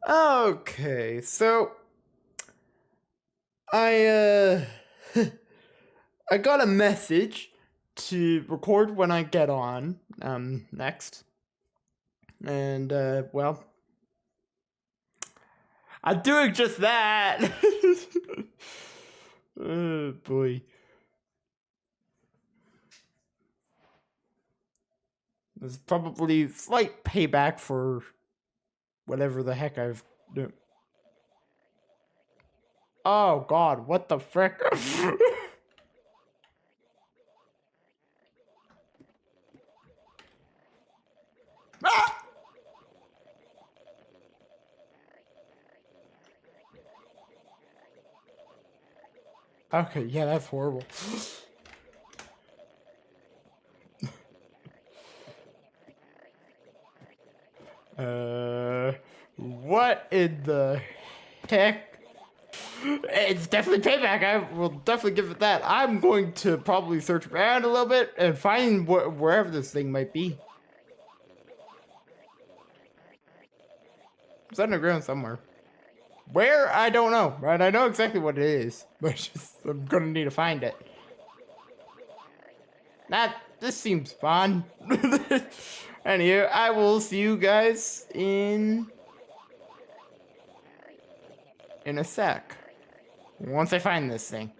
Okay, so I I got a message to record when I get on next. And well, I'm doing just that. Oh boy. There's probably slight payback for whatever the heck I've done. Oh god, what the frick? Ah! Okay, yeah, that's horrible. What in the heck? It's definitely payback. I will definitely give it that. I'm going to probably search around a little bit and find wherever this thing might be. It's underground somewhere. Where? I don't know, right? I know exactly what it is, but I'm gonna need to find it. This seems fun. Anyway, I will see you guys in a sec. Once I find this thing.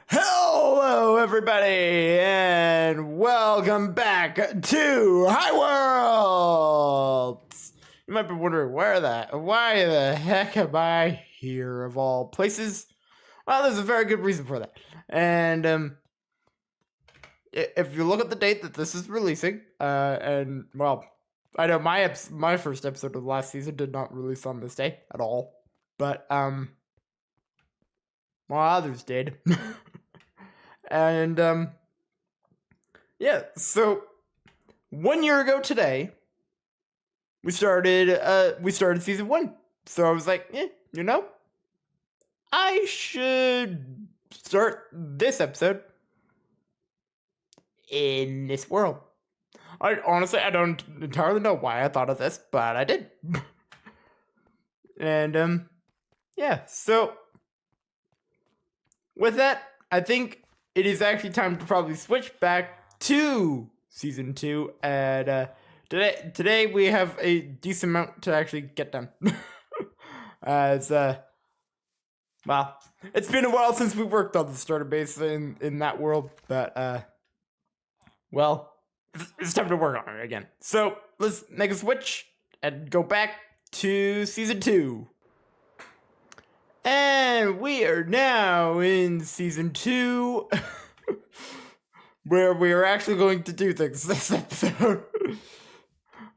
Hello, everybody, and welcome back to Highworlds. You might be wondering why the heck am I here of all places? Well, there's a very good reason for that. And if you look at the date that this is releasing, and well, I know my first episode of the last season did not release on this day at all, but well, others did. And yeah, so 1 year ago today, we started season 1. So I was like, I should start this episode in this world. I don't entirely know why I thought of this, but I did. And yeah, so with that, I think it is actually time to probably switch back to season 2. And today we have a decent amount to actually get done. As well, it's been a while since we worked on the starter base in that world, but well, it's time to work on it again. So let's make a switch and go back to season 2. And we are now in season 2, where we are actually going to do things this episode.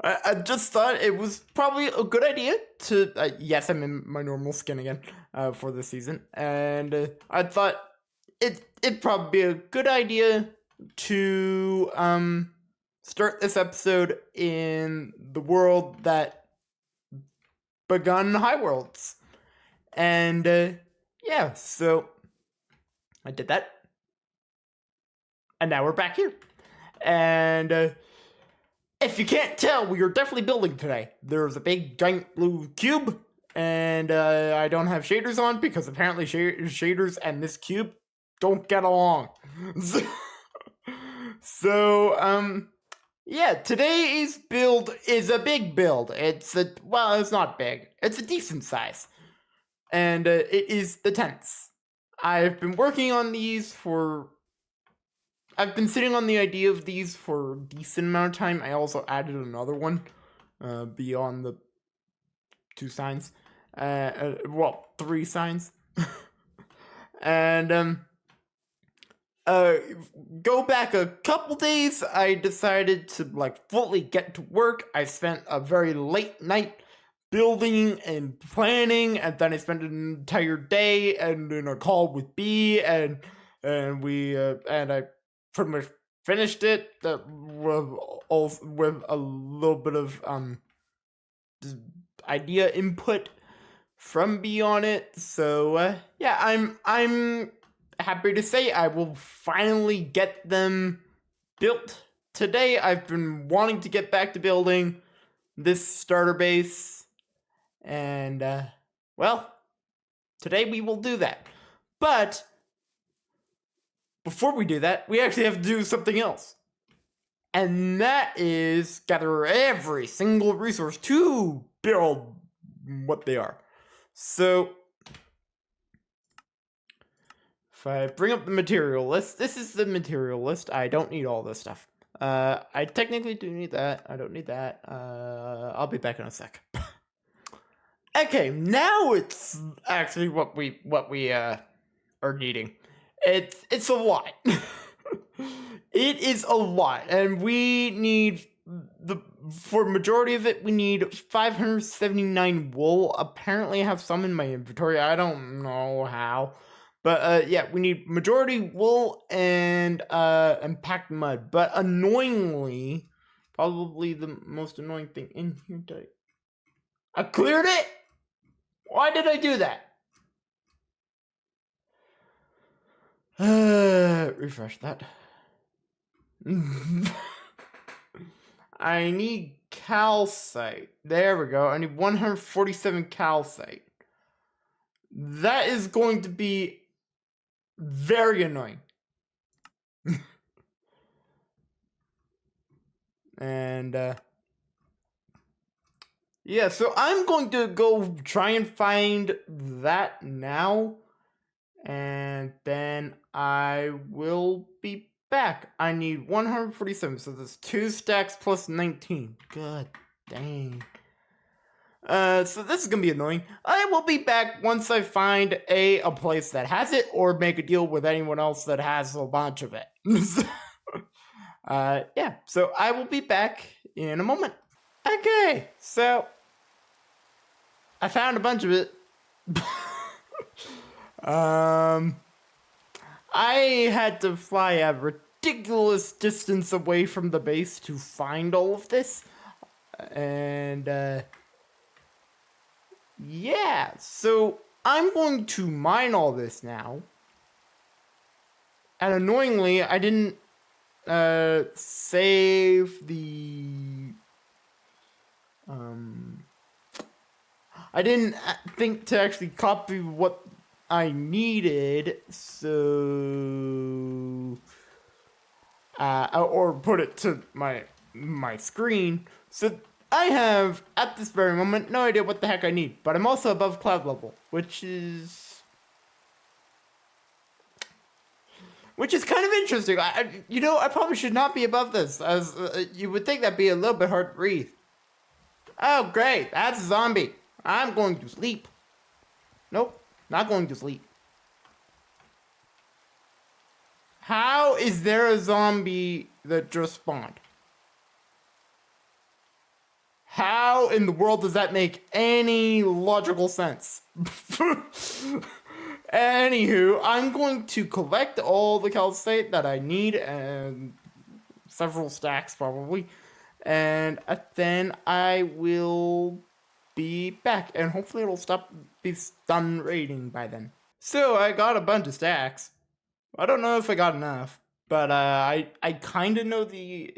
I just thought it was probably a good idea to, yes, I'm in my normal skin again for this season, and I thought it'd probably be a good idea to start this episode in the world that begun Highworlds. And yeah, so I did that. And now we're back here. And if you can't tell, we are definitely building today. There's a big giant blue cube, and I don't have shaders on because apparently shaders and this cube don't get along. So yeah, today's build is a big build. It's not big. It's a decent size. And it is the tents. I've been working on these I've been sitting on the idea of these for a decent amount of time. I also added another one beyond the 2 signs. 3 signs. And go back a couple days, I decided to fully get to work. I spent a very late night building and planning, and then I spent an entire day and in a call with B, and we and I pretty much finished it with a little bit of idea input from B on it. So yeah, I'm happy to say I will finally get them built today. I've been wanting to get back to building this starter base, and well, today we will do that. But before we do that, we actually have to do something else. And that is gather every single resource to build what they are. So if I bring up the material list, this is the material list. I don't need all this stuff. I technically do need that. I don't need that. I'll be back in a sec. Okay, now it's actually what we are needing. It's a lot. It is a lot, and we need for majority of it we need 579 wool. Apparently I have some in my inventory. I don't know how. But yeah, we need majority wool and packed mud. But annoyingly, probably the most annoying thing in here. I cleared it? Why did I do that? Refresh that. I need calcite. There we go. I need 147 calcite. That is going to be very annoying. And yeah, so I'm going to go try and find that now, and then I will be back. I need 147, so there's 2 stacks plus 19. God dang. So this is gonna be annoying. I will be back once I find a place that has it, or make a deal with anyone else that has a bunch of it. Yeah, so I will be back in a moment. Okay, so I found a bunch of it. I had to fly a ridiculous distance away from the base to find all of this. And yeah, so I'm going to mine all this now. And annoyingly, I didn't save the I didn't think to actually copy what I needed, so or put it to my screen. So I have at this very moment no idea what the heck I need, but I'm also above cloud level, which is kind of interesting. I probably should not be above this, as you would think that'd be a little bit hard to breathe. Oh, great, that's a zombie. I'm going to sleep. Nope, not going to sleep. How is there a zombie that just spawned? How in the world does that make any logical sense? Anywho, I'm going to collect all the calcite that I need, and several stacks probably, and then I will be back, and hopefully it'll be done raiding by then. So I got a bunch of stacks. I don't know if I got enough, but I kind of know the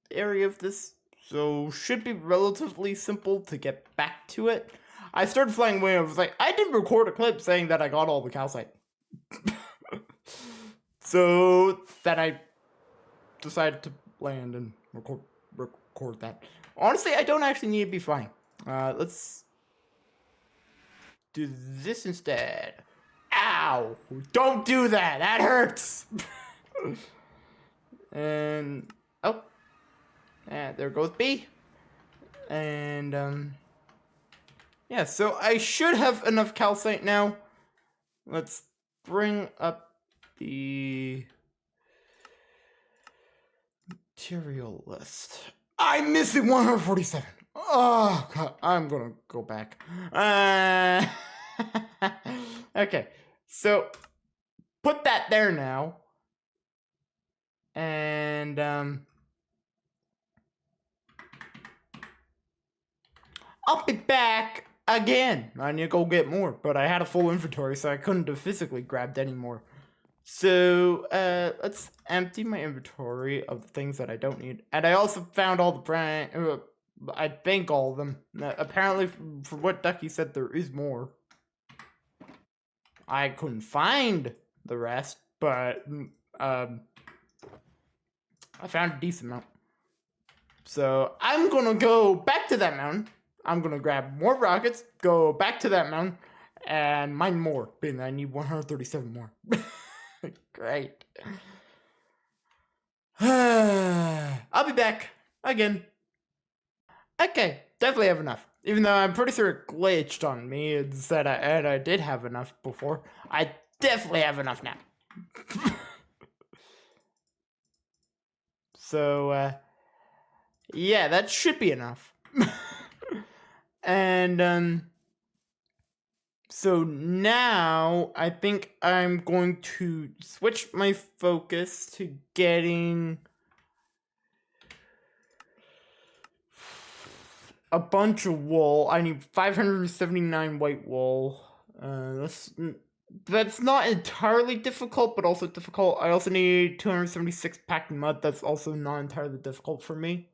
area of this, so should be relatively simple to get back to it. I started flying away. I was like, I didn't record a clip saying that I got all the calcite. So then I decided to land and record that. Honestly, I don't actually need to be flying. Let's do this instead. Ow! Don't do that! That hurts! And oh, and there goes B. And yeah, so I should have enough calcite now. Let's bring up the material list. I'm missing 147. Oh god, I'm gonna go back. Okay, so put that there now. And I'll be back again. I need to go get more, but I had a full inventory, so I couldn't have physically grabbed any more. So, let's empty my inventory of the things that I don't need. And I also found all the brand. I think all of them. Apparently, for what Ducky said, there is more. I couldn't find the rest, but I found a decent amount. So I'm gonna go back to that mountain. I'm gonna grab more rockets, go back to that mountain, and mine more. Being that I need 137 more. Great. I'll be back again. Okay, definitely have enough. Even though I'm pretty sure it glitched on me and said I did have enough before. I definitely have enough now. So, yeah, that should be enough. And, so now I think I'm going to switch my focus to getting a bunch of wool. I need 579 white wool. That's not entirely difficult, but also difficult. I also need 276 packed mud. That's also not entirely difficult for me.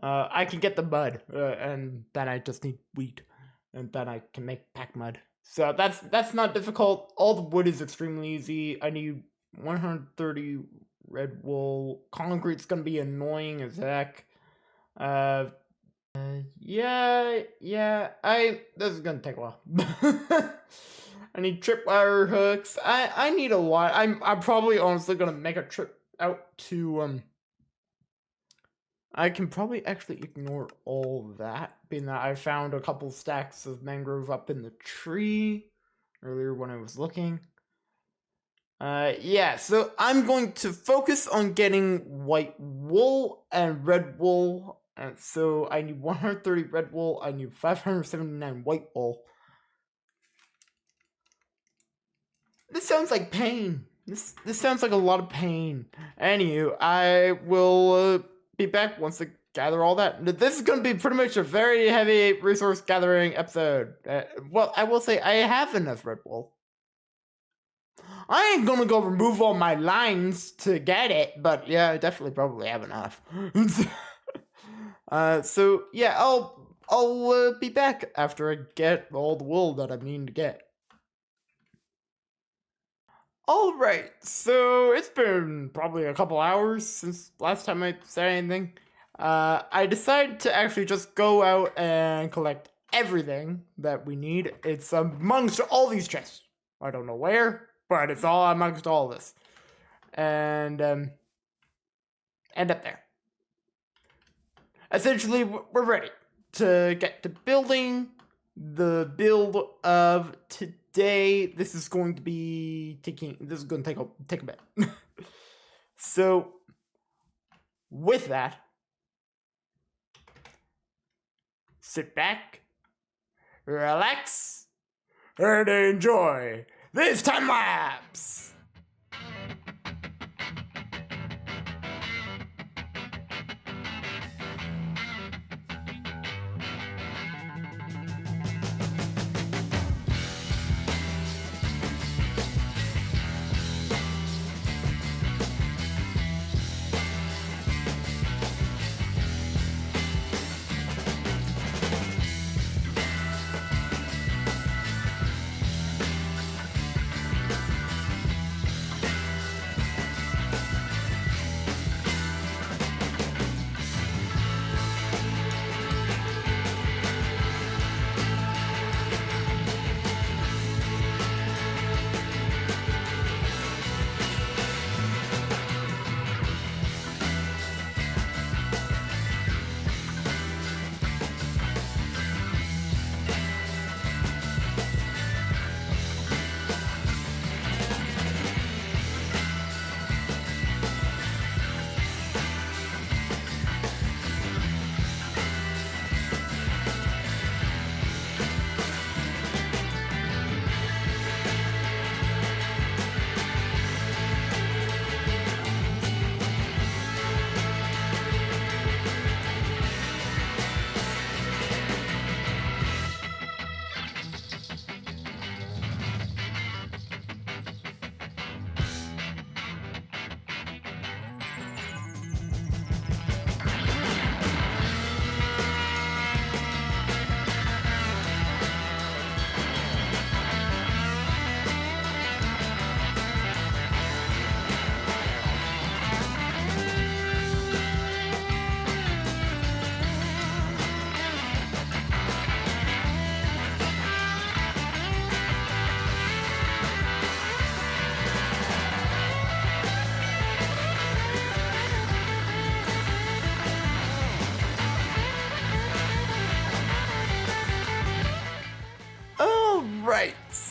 I can get the mud, and then I just need wheat, and then I can make packed mud. So that's not difficult. All the wood is extremely easy. I need 130 red wool. Concrete's gonna be annoying as heck. Yeah, this is gonna take a while. I need tripwire hooks. I need a lot. I'm probably honestly gonna make a trip out to I can probably actually ignore all that, being that I found a couple stacks of mangrove up in the tree earlier when I was looking. Yeah, so I'm going to focus on getting white wool and red wool. And so I need 130 red wool, I need 579 white wool. This sounds like pain. This sounds like a lot of pain. Anywho, I will be back once I gather all that. This is going to be pretty much a very heavy resource gathering episode. Well, I will say I have enough red wool. I ain't gonna go remove all my lines to get it, but yeah, I definitely probably have enough. So yeah, I'll be back after I get all the wool that I need to get. Alright, so it's been probably a couple hours since last time I said anything. I decided to actually just go out and collect everything that we need. It's amongst all these chests. I don't know where, but it's all amongst all this. And end up there. Essentially, we're ready to get to building the build of today. This is going to take a bit. So with that, sit back, relax, and enjoy this time lapse.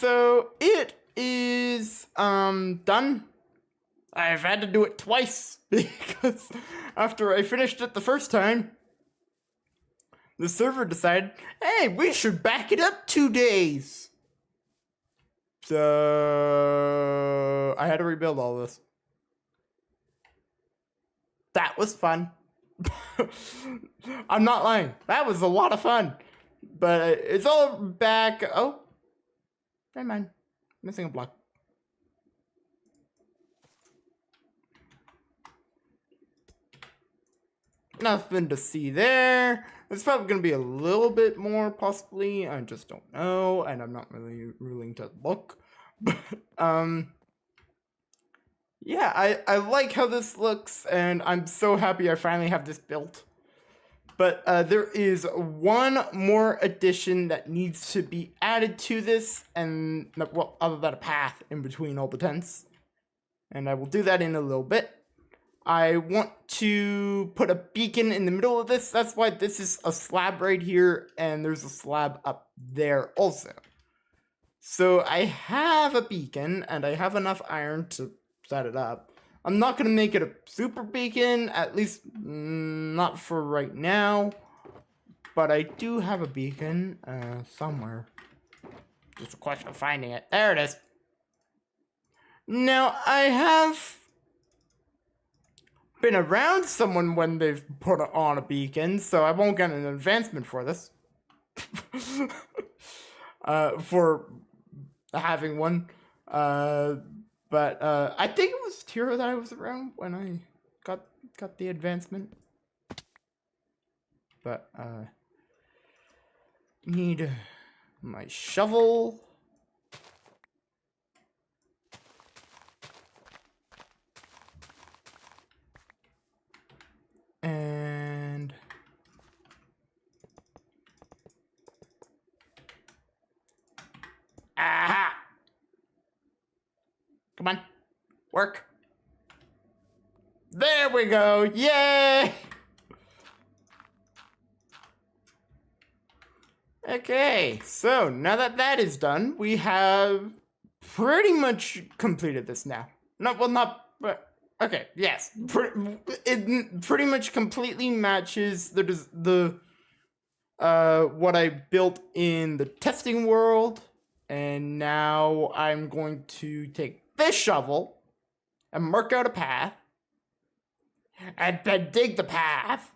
so it is done. I've had to do it twice because after I finished it the first time, the server decided, hey, we should back it up 2 days. So I had to rebuild all this. That was fun. I'm not lying. That was a lot of fun. But it's all back. Oh, never mind. Missing a block. Nothing to see there. It's probably going to be a little bit more, possibly. I just don't know, and I'm not really willing to look. But, yeah, I like how this looks, and I'm so happy I finally have this built. But there is one more addition that needs to be added to this, and, well, other than a path in between all the tents. And I will do that in a little bit. I want to put a beacon in the middle of this. That's why this is a slab right here, and there's a slab up there also. So I have a beacon, and I have enough iron to set it up. I'm not going to make it a super beacon, at least not for right now. But I do have a beacon somewhere. Just a question of finding it. There it is. Now, I have been around someone when they've put on a beacon, so I won't get an advancement for this. For having one. But I think it was Tira that I was around when I got the advancement. But need my shovel. And aha! Come on, work. There we go, yay! Okay, so now that that is done, we have pretty much completed this now. But okay, yes. It pretty much completely matches the what I built in the testing world. And now I'm going to take this shovel and mark out a path. And then dig the path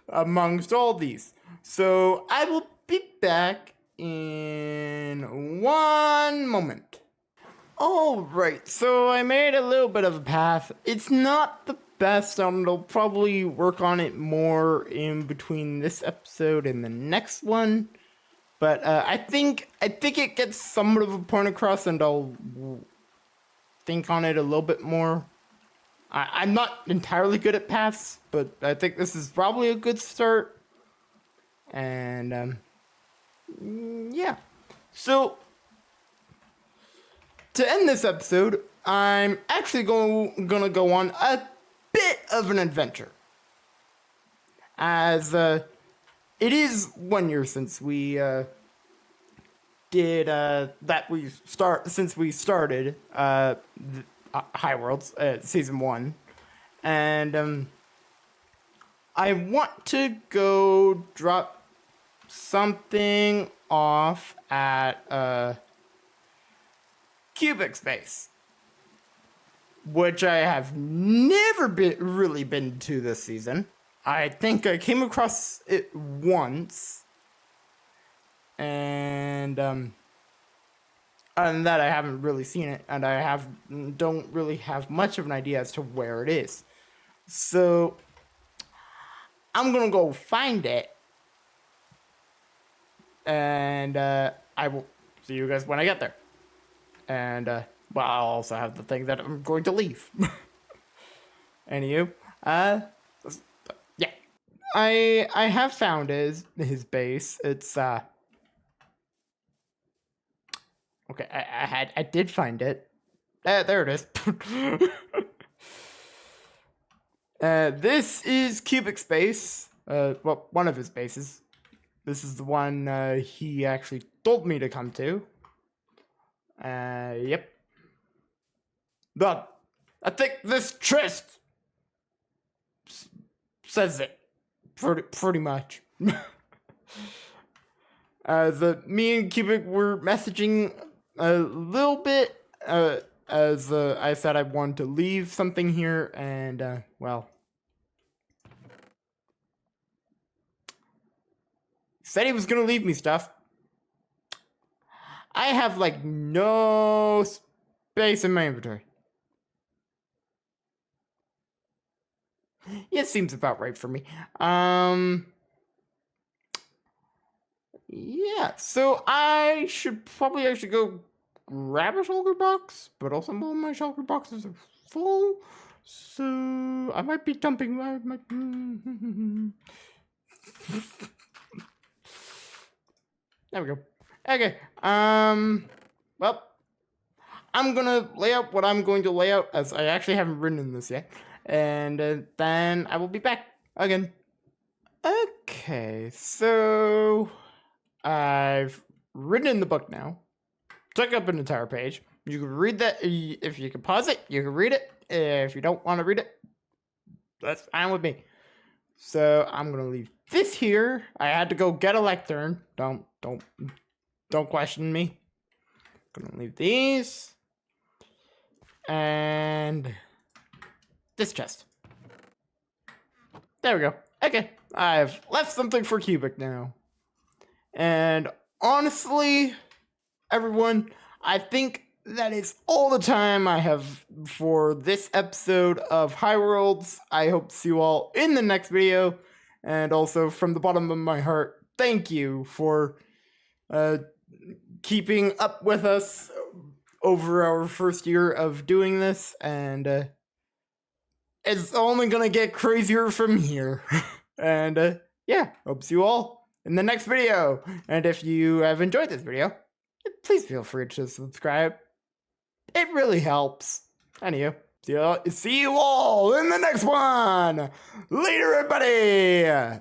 amongst all these. So I will be back in 1 moment. Alright, so I made a little bit of a path. It's not the best, I'll probably work on it more in between this episode and the next one. But I think it gets somewhat of a point across, and I'll think on it a little bit more. I'm not entirely good at paths, but I think this is probably a good start. And yeah. So to end this episode, I'm actually gonna go on a bit of an adventure, as it is 1 year since we since we started Highworlds season 1, and I want to go drop something off at Cubic Space, which I have never really been to this season. I think I came across it once, and other than that, I haven't really seen it, and I don't really have much of an idea as to where it is. So I'm gonna go find it, and I will see you guys when I get there. And well, I'll also have the thing that I'm going to leave. Anywho, yeah, I have found his base. It's okay. I did find it. There it is. This is Cubic Space. Well, one of his bases. This is the one he actually told me to come to. Yep. But I think this tryst says it pretty much. Me and Cubic were messaging a little bit, as I said I wanted to leave something here, and well, said he was gonna leave me stuff. I have like no space in my inventory. It seems about right for me. Yeah, so I should probably actually go grab a shulker box, but also all my shulker boxes are full, so I might be dumping. There we go. Okay. Well, I'm gonna lay out what I'm going to lay out, as I actually haven't written this yet, and then I will be back again. Okay, so I've written in the book now. Took up an entire page. You can read that. If you can pause it, you can read it. If you don't want to read it, that's fine with me. So I'm gonna leave this here. I had to go get a lectern. Don't question me. Gonna leave these and this chest. There we go. Okay, I've left something for Cubic now. And honestly, everyone, I think that is all the time I have for this episode of Highworlds. I hope to see you all in the next video. And also, from the bottom of my heart, thank you for keeping up with us over our first year of doing this. And it's only gonna get crazier from here. And yeah, hope to see you all in the next video. And if you have enjoyed this video, please feel free to subscribe. It really helps. Anywho, see you all in the next one. Later, everybody.